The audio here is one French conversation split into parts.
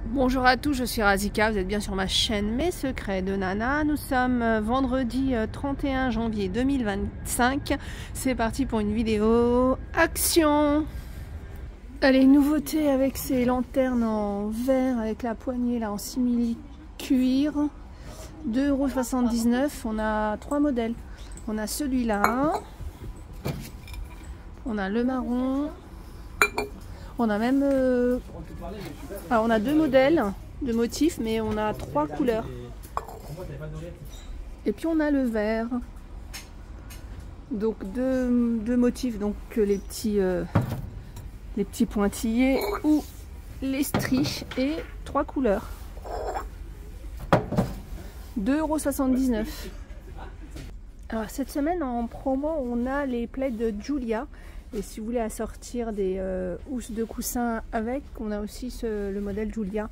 Bonjour à tous, je suis Razika, vous êtes bien sur ma chaîne Mes Secrets de Nana. Nous sommes vendredi 31 janvier 2025. C'est parti pour une vidéo action. Allez, nouveauté avec ces lanternes en verre avec la poignée là en simili cuir. 2,79 €. On a trois modèles. On a celui-là. On a le marron. On a même... Alors on a deux modèles de motifs, mais on a trois couleurs. Et puis on a le vert. Donc deux motifs, donc les petits pointillés ou les stries et trois couleurs. 2,79 €. Alors cette semaine en promo on a les plaids de Julia. Et si vous voulez assortir des housses de coussin avec, on a aussi le modèle Julia.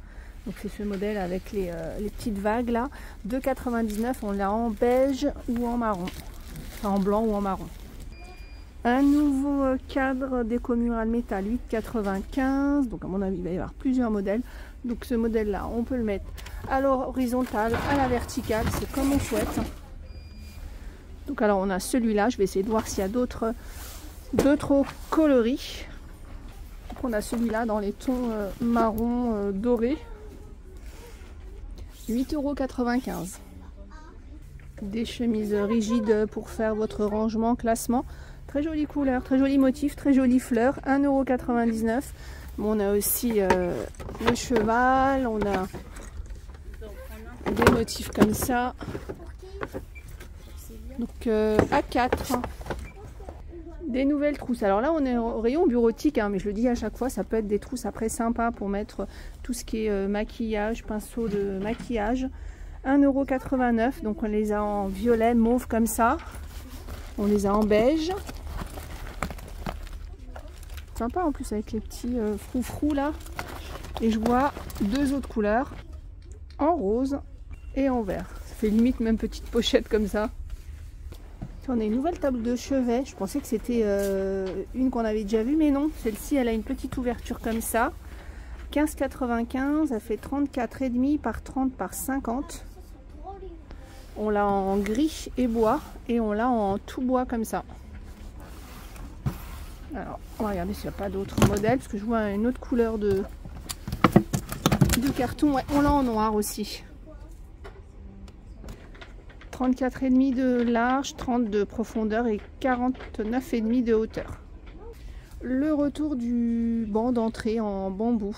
Donc c'est ce modèle avec les petites vagues là. 2,99 €, on l'a en beige ou en marron. Enfin en blanc ou en marron. Un nouveau cadre déco mural métal 8,95 €. Donc à mon avis il va y avoir plusieurs modèles. Donc ce modèle là on peut le mettre à l'horizontale, à la verticale, c'est comme on souhaite. Donc alors on a celui-là, je vais essayer de voir s'il y a d'autres coloris. Donc on a celui-là dans les tons marron doré. 8,95 €. Des chemises rigides pour faire votre rangement, classement. Très jolie couleur, très joli motif, très jolie fleur. 1,99 €. Bon, on a aussi le cheval, on a des motifs comme ça. Donc à 4. Des nouvelles trousses. Alors là on est au rayon bureautique, hein, mais je le dis à chaque fois, ça peut être des trousses après sympas pour mettre tout ce qui est maquillage, pinceau de maquillage. 1,89 €. Donc on les a en violet, mauve comme ça. On les a en beige. Sympa en plus avec les petits froufrous là. Et je vois deux autres couleurs, en rose et en vert. Ça fait limite même petite pochette comme ça. On a une nouvelle table de chevet. Je pensais que c'était une qu'on avait déjà vue, mais non. Celle-ci, elle a une petite ouverture comme ça. 15,95 €. Elle fait 34,5 par 30 par 50. On l'a en gris et bois. Et on l'a en tout bois comme ça. Alors, on va regarder s'il n'y a pas d'autres modèles. Parce que je vois une autre couleur de carton. Ouais, on l'a en noir aussi. 34,5 de large, 30 de profondeur et 49,5 de hauteur. Le retour du banc d'entrée en bambou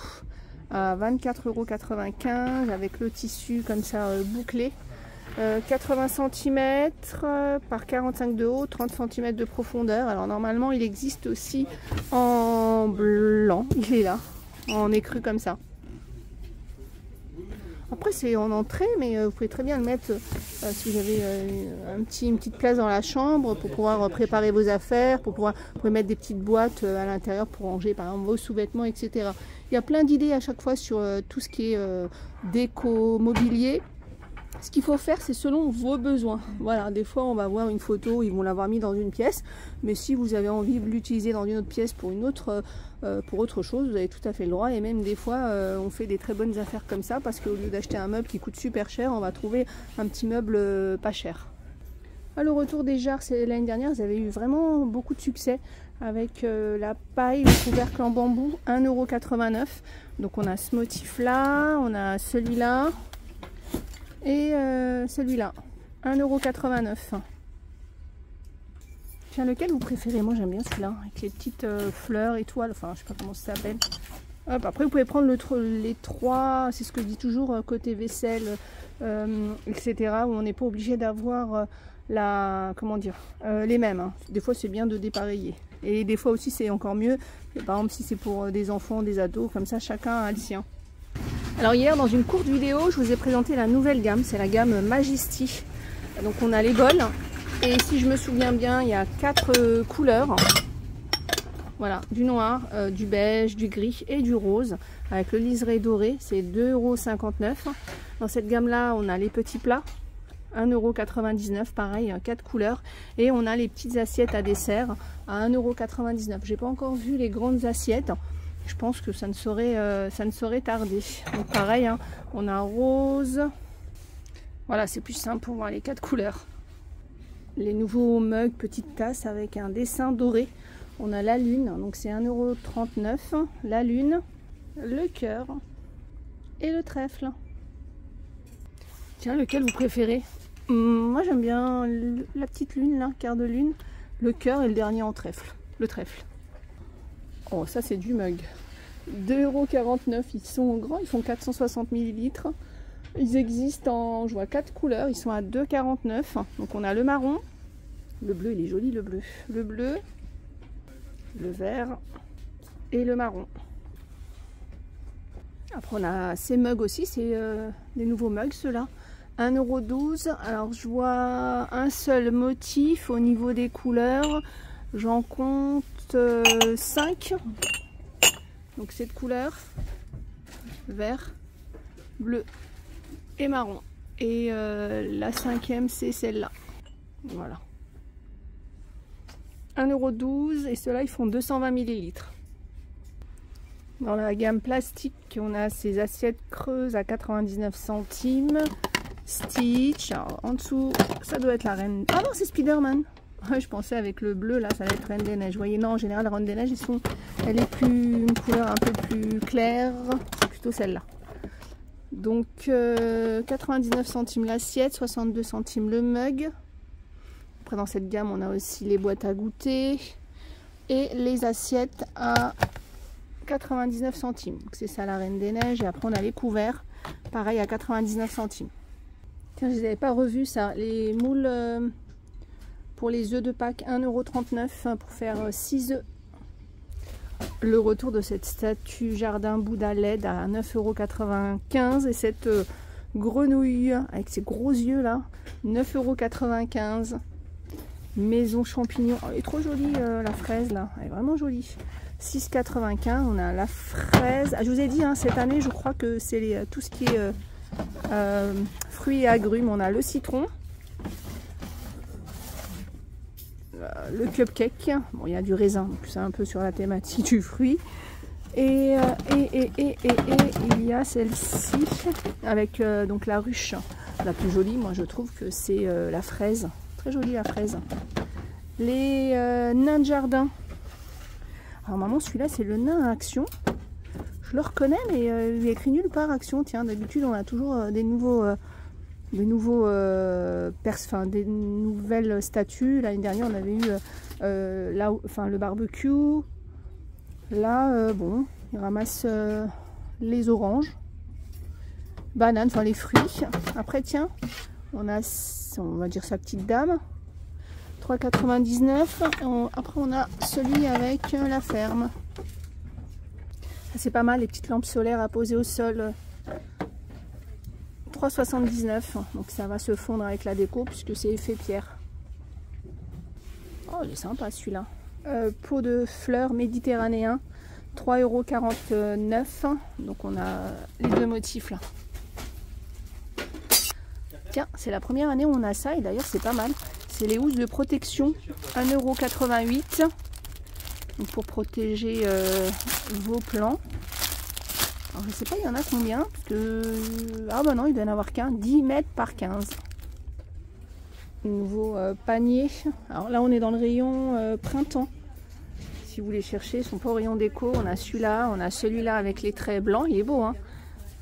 à 24,95 € avec le tissu comme ça bouclé. 80 cm par 45 de haut, 30 cm de profondeur. Alors normalement il existe aussi en blanc, il est là, en écru comme ça. Après c'est en entrée, mais vous pouvez très bien le mettre si vous avez une petite place dans la chambre pour pouvoir préparer vos affaires, vous pouvez mettre des petites boîtes à l'intérieur pour ranger par exemple vos sous-vêtements, etc. Il y a plein d'idées à chaque fois sur tout ce qui est déco, mobilier. Ce qu'il faut faire, c'est selon vos besoins. Voilà, des fois on va voir une photo, ils vont l'avoir mis dans une pièce, mais si vous avez envie de l'utiliser dans une autre pièce pour autre chose, vous avez tout à fait le droit. Et même des fois, on fait des très bonnes affaires comme ça, parce qu'au lieu d'acheter un meuble qui coûte super cher, on va trouver un petit meuble pas cher. Le retour des jarres, l'année dernière, vous avez eu vraiment beaucoup de succès avec la paille, le couvercle en bambou, 1,89 €. Donc on a ce motif là, on a celui-là. Et celui-là, 1,89 €. Tiens, lequel vous préférez? Moi j'aime bien celui-là, avec les petites fleurs, étoiles, enfin je sais pas comment ça s'appelle. Hop, après vous pouvez prendre les trois, c'est ce que je dis toujours, côté vaisselle, etc. Où on n'est pas obligé d'avoir les mêmes. Hein. Des fois c'est bien de dépareiller. Et des fois aussi c'est encore mieux, par exemple si c'est pour des enfants, des ados, comme ça chacun a le sien. Alors hier dans une courte vidéo je vous ai présenté la nouvelle gamme, c'est la gamme Majesty. Donc on a les bols et si je me souviens bien il y a 4 couleurs. Voilà, du noir, du beige, du gris et du rose avec le liseré doré, c'est 2,59 €. Dans cette gamme là on a les petits plats, 1,99 €, pareil, 4 couleurs. Et on a les petites assiettes à dessert à 1,99 €. J'ai pas encore vu les grandes assiettes. Je pense que ça ne saurait tarder. Donc pareil, hein, on a rose. Voilà, c'est plus simple pour voir les 4 couleurs. Les nouveaux mugs petites tasses avec un dessin doré. On a la lune, donc c'est 1,39 €. La lune, le cœur et le trèfle. Tiens, lequel vous préférez? Moi j'aime bien la petite lune là, quart de lune, le cœur et le dernier en trèfle, le trèfle. Oh, ça c'est du mug. 2,49 €, ils sont grands, ils font 460 ml. Ils existent en, je vois 4 couleurs, ils sont à 2,49 €. Donc on a le marron, le bleu, il est joli le bleu, le vert et le marron. Après on a ces mugs aussi, c'est des nouveaux mugs ceux-là. 1,12 €. Alors je vois un seul motif au niveau des couleurs. J'en compte 5. Donc cette couleur, vert, bleu et marron. Et la 5e c'est celle-là. Voilà. 1,12 € et ceux-là ils font 220 ml. Dans la gamme plastique, on a ces assiettes creuses à 99 centimes. Stitch. Alors, en dessous, ça doit être la reine. Ah non, c'est Spider-Man. Ouais, je pensais avec le bleu là, ça va être Reine des Neiges. Vous voyez, non, en général, la Reine des Neiges, elle est plus une couleur un peu plus claire. C'est plutôt celle-là. Donc 99 centimes l'assiette, 62 centimes le mug. Après, dans cette gamme, on a aussi les boîtes à goûter et les assiettes à 99 centimes. Donc c'est ça la Reine des Neiges. Et après, on a les couverts, pareil à 99 centimes. Tiens, je ne les avais pas revus ça. Les moules pour les œufs de Pâques, 1,39 € pour faire 6 œufs. Le retour de cette statue jardin Bouddha LED à 9,95 € et cette grenouille avec ses gros yeux là, 9,95 €. Maison champignon, oh, elle est trop jolie la fraise là, elle est vraiment jolie. 6,95 €. On a la fraise. Ah, je vous ai dit, hein, cette année, je crois que c'est tout ce qui est fruits et agrumes. On a le citron, le cupcake. Bon, il y a du raisin, donc c'est un peu sur la thématique du fruit. Et il y a celle-ci avec donc la ruche. La plus jolie, moi, je trouve que c'est la fraise. Très jolie la fraise. Les nains de jardin. Alors maman, celui-là c'est le nain à action. Je le reconnais, mais il est écrit nulle part action. Tiens, d'habitude on a toujours des nouvelles statues. L'année dernière on avait eu le barbecue. Là, bon, il ramasse les oranges, bananes, enfin les fruits. Après tiens, on va dire sa petite dame. 3,99 €. Après on a celui avec la ferme. C'est pas mal, les petites lampes solaires à poser au sol. 3,79 €. Donc ça va se fondre avec la déco puisque c'est effet pierre. Oh, il est sympa celui-là. Pot de fleurs méditerranéen. 3,49 €. Donc on a les deux motifs là. Tiens, c'est la première année où on a ça et d'ailleurs c'est pas mal. C'est les housses de protection, 1,88 €. Donc pour protéger vos plants. Alors je sais pas, il y en a combien parce que... Ah bah non, il doit y en avoir qu'un, 10 mètres par 15. Nouveau panier. Alors là on est dans le rayon printemps. Si vous les cherchez, ils sont pas au rayon déco. On a celui-là, on a celui-là avec les traits blancs, il est beau hein.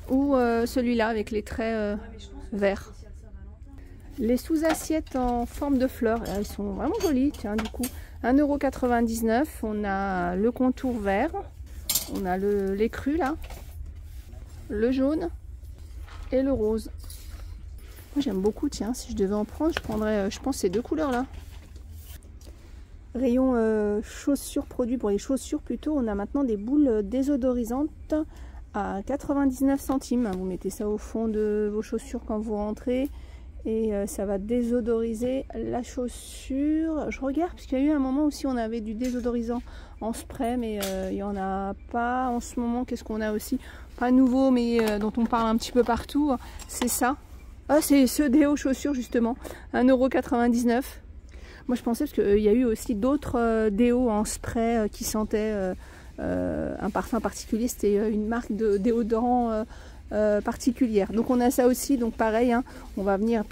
Ou celui-là avec les traits verts. Les sous-assiettes en forme de fleurs, là, ils sont vraiment jolis, tiens, du coup, 1,99 €. On a le contour vert, on a l'écru là, le jaune et le rose. Moi j'aime beaucoup, tiens, si je devais en prendre, je prendrais, je pense, ces deux couleurs là. Rayon chaussures, produits pour les chaussures plutôt, on a maintenant des boules désodorisantes à 99 centimes. Vous mettez ça au fond de vos chaussures quand vous rentrez. Et ça va désodoriser la chaussure. Je regarde parce qu'il y a eu un moment aussi on avait du désodorisant en spray, mais il n'y en a pas en ce moment. Qu'est-ce qu'on a aussi? Pas nouveau, mais dont on parle un petit peu partout. C'est ça. Ah, c'est ce déo chaussures justement. 1,99 €. Moi je pensais parce qu'il y a eu aussi d'autres déos en spray qui sentaient un parfum particulier, c'était une marque de déodorant particulière. Donc on a ça aussi, donc pareil, hein, on va venir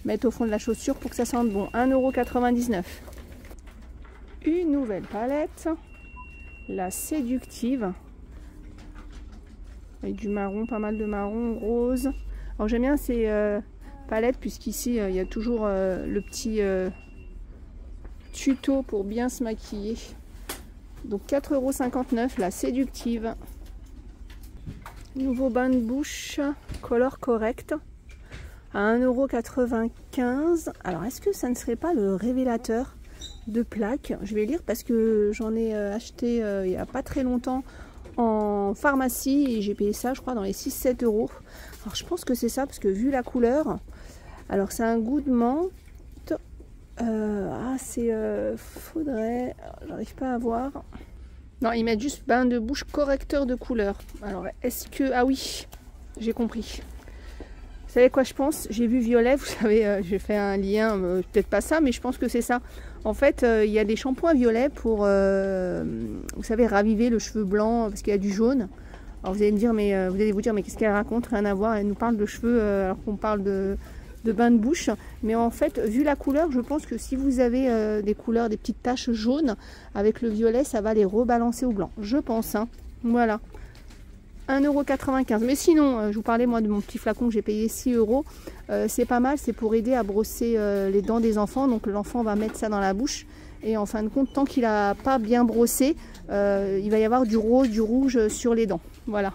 mettre au fond de la chaussure pour que ça sente bon. 1,99 €. Une nouvelle palette, la séductive, avec du marron, pas mal de marron, rose. Alors j'aime bien ces palettes puisqu'ici il y a toujours le petit tuto pour bien se maquiller. Donc 4,59 € la séductive. Nouveau bain de bouche Color Correct à 1,95 €. Alors est-ce que ça ne serait pas le révélateur de plaques? Je vais lire parce que j'en ai acheté il n'y a pas très longtemps en pharmacie et j'ai payé ça je crois dans les 6-7 €. Alors je pense que c'est ça parce que vu la couleur, alors c'est un goût de menthe. Faudrait, j'arrive pas à voir. Non, ils mettent juste bain de bouche correcteur de couleur. Alors est-ce que, ah oui, j'ai compris. Vous savez quoi je pense? J'ai vu violet, vous savez, j'ai fait un lien, peut-être pas ça, mais je pense que c'est ça. En fait, il y a des shampoings violets pour, vous savez, raviver le cheveu blanc parce qu'il y a du jaune. Alors vous allez me dire, mais vous allez vous dire, mais qu'est-ce qu'elle raconte? Rien à voir. Elle nous parle de cheveux alors qu'on parle de bain de bouche. Mais en fait, vu la couleur, je pense que si vous avez des couleurs, des petites taches jaunes avec le violet, ça va les rebalancer au blanc. Je pense. Hein. Voilà. 1,95 €. Mais sinon, je vous parlais moi de mon petit flacon que j'ai payé 6 €. C'est pas mal, c'est pour aider à brosser les dents des enfants. Donc l'enfant va mettre ça dans la bouche. Et en fin de compte, tant qu'il n'a pas bien brossé, il va y avoir du rose, du rouge sur les dents. Voilà.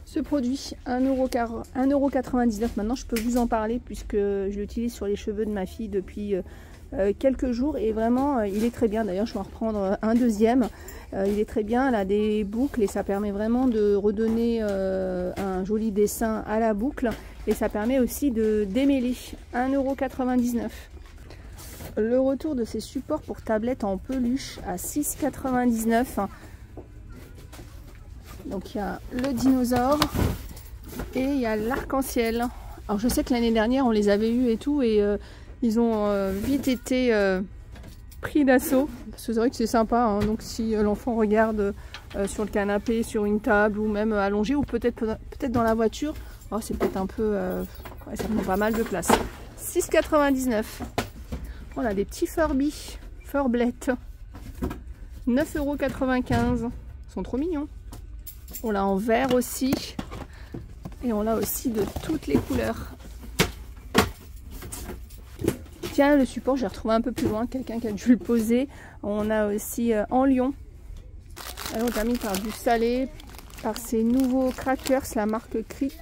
Ce produit, 1,99 € maintenant, je peux vous en parler puisque je l'utilise sur les cheveux de ma fille depuis quelques jours et vraiment il est très bien. D'ailleurs je vais en reprendre un deuxième. Il est très bien, elle a des boucles et ça permet vraiment de redonner un joli dessin à la boucle et ça permet aussi de démêler. 1,99 €. Le retour de ces supports pour tablettes en peluche à 6,99 €. Donc il y a le dinosaure et il y a l'arc-en-ciel. Alors je sais que l'année dernière on les avait eus et tout et ils ont vite été pris d'assaut. C'est vrai que c'est sympa, hein. Donc si l'enfant regarde sur le canapé, sur une table ou même allongé ou peut-être dans la voiture, oh, c'est peut-être un peu... ouais, ça prend pas mal de place. 6,99 €. On a des petits Furby, Furblettes. 9,95 €. Ils sont trop mignons. On l'a en vert aussi. Et on l'a aussi de toutes les couleurs. Tiens, le support, j'ai retrouvé un peu plus loin. Quelqu'un qui a dû le poser. On a aussi en lion. Alors, on termine par du salé. Par ces nouveaux crackers, la marque Crit.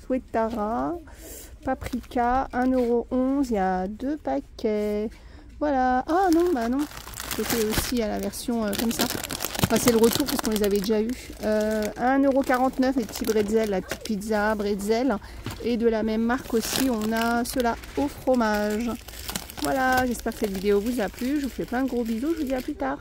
Sweetara. Paprika. 1,11 €. Il y a 2 paquets. Voilà. Ah non, bah non. C'était aussi à la version comme ça. Enfin, c'est le retour parce qu'on les avait déjà eu. 1,49 € les petits bretzels, la petite pizza bretzel. Et de la même marque aussi, on a ceux-là au fromage. Voilà, j'espère que cette vidéo vous a plu. Je vous fais plein de gros bisous. Je vous dis à plus tard.